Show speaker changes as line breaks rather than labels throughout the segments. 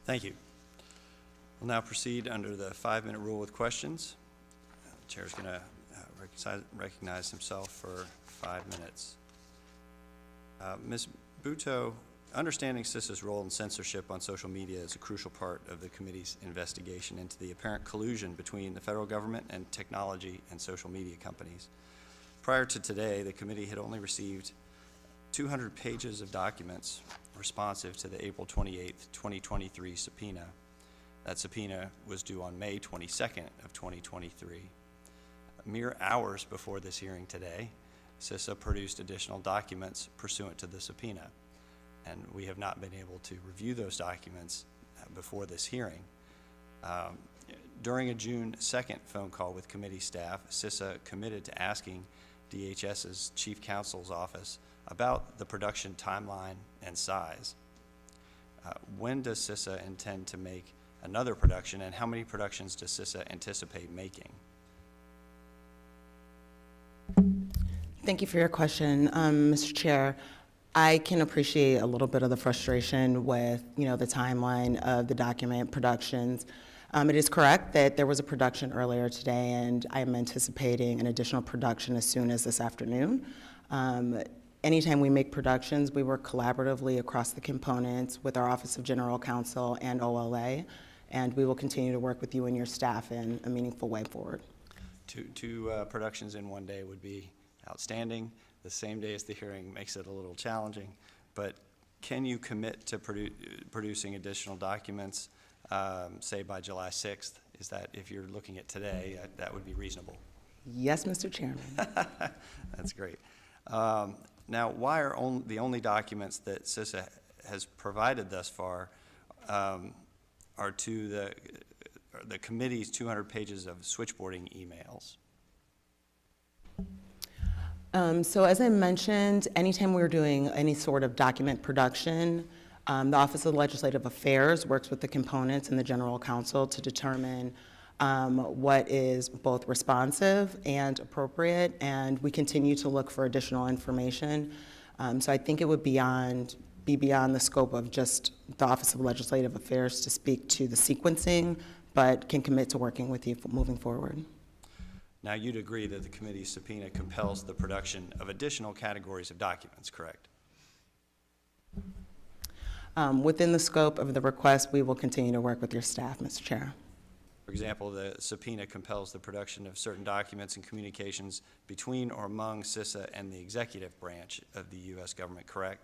Thank you. We'll now proceed under the 5-minute rule with questions. The chair is going to recognize himself for 5 minutes. Ms. Butow, understanding CISA's role in censorship on social media is a crucial part of the committee's investigation into the apparent collusion between the federal government and technology and social media companies. Prior to today, the committee had only received 200 pages of documents responsive to the April 28, 2023 subpoena. That subpoena was due on May 22nd of 2023. Mere hours before this hearing today, CISA produced additional documents pursuant to the subpoena, and we have not been able to review those documents before this hearing. During a June 2nd phone call with committee staff, CISA committed to asking DHS's Chief Counsel's office about the production timeline and size. When does CISA intend to make another production, and how many productions does CISA anticipate making?
Thank you for your question, Mr. Chair. I can appreciate a little bit of the frustration with, the timeline of the document productions. It is correct that there was a production earlier today, and I am anticipating an additional production as soon as this afternoon. Anytime we make productions, we work collaboratively across the components with our Office of General Counsel and OLA, and we will continue to work with you and your staff in a meaningful way forward.
Two productions in one day would be outstanding. The same day as the hearing makes it a little challenging, but can you commit to producing additional documents, say by July 6th? Is that, if you're looking at today, that would be reasonable?
Yes, Mr. Chairman.
That's great. Now, why are the only documents that CISA has provided thus far are to the committee's 200 pages of switchboarding emails?
So as I mentioned, anytime we're doing any sort of document production, the Office of Legislative Affairs works with the components and the General Counsel to determine what is both responsive and appropriate, and we continue to look for additional information. So I think it would be beyond the scope of just the Office of Legislative Affairs to speak to the sequencing, but can commit to working with you moving forward.
Now, you'd agree that the committee's subpoena compels the production of additional categories of documents, correct?
Within the scope of the request, we will continue to work with your staff, Mr. Chair.
For example, the subpoena compels the production of certain documents and communications between or among CISA and the executive branch of the U.S. government, correct?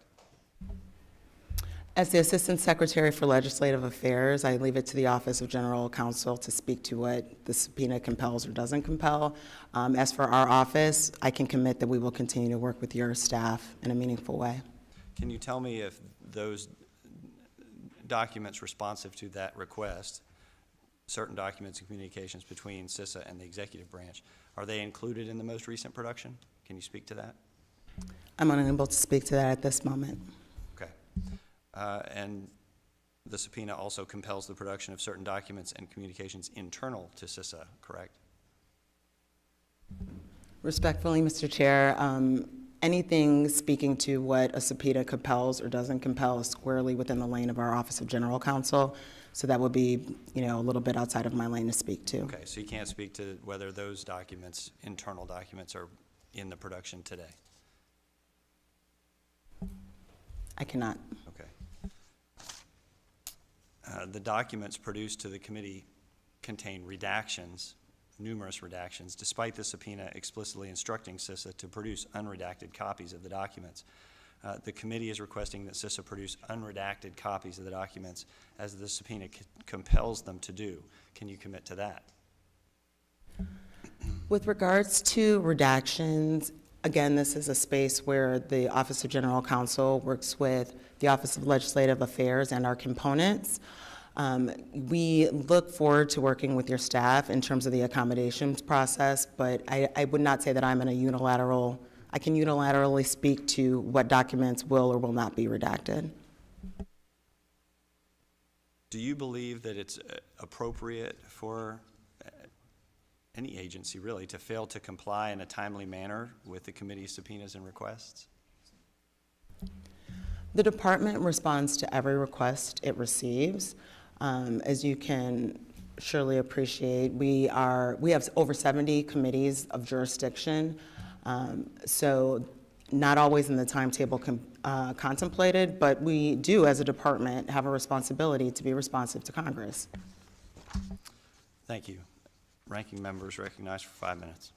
As the Assistant Secretary for Legislative Affairs, I leave it to the Office of General Counsel to speak to what the subpoena compels or doesn't compel. As for our office, I can commit that we will continue to work with your staff in a meaningful way.
Can you tell me if those documents responsive to that request, certain documents and communications between CISA and the executive branch, are they included in the most recent production? Can you speak to that?
I'm unable to speak to that at this moment.
Okay. And the subpoena also compels the production of certain documents and communications internal to CISA, correct?
Respectfully, Mr. Chair, anything speaking to what a subpoena compels or doesn't compel is squarely within the lane of our Office of General Counsel, so that would be, a little bit outside of my lane to speak to.
Okay, so you can't speak to whether those documents, internal documents, are in the production today?
I cannot.
Okay. The documents produced to the committee contain redactions, numerous redactions, despite the subpoena explicitly instructing CISA to produce unredacted copies of the documents. The committee is requesting that CISA produce unredacted copies of the documents as the subpoena compels them to do. Can you commit to that?
With regards to redactions, again, this is a space where the Office of General Counsel works with the Office of Legislative Affairs and our components. We look forward to working with your staff in terms of the accommodations process, but I would not say that I can unilaterally speak to what documents will or will not be redacted.
Do you believe that it's appropriate for any agency, really, to fail to comply in a timely manner with the committee's subpoenas and requests?
The department responds to every request it receives. As you can surely appreciate, we have over 70 committees of jurisdiction, so not always in the timetable contemplated, but we do, as a department, have a responsibility to be responsive to Congress.
Thank you. Ranking members recognized for 5 minutes.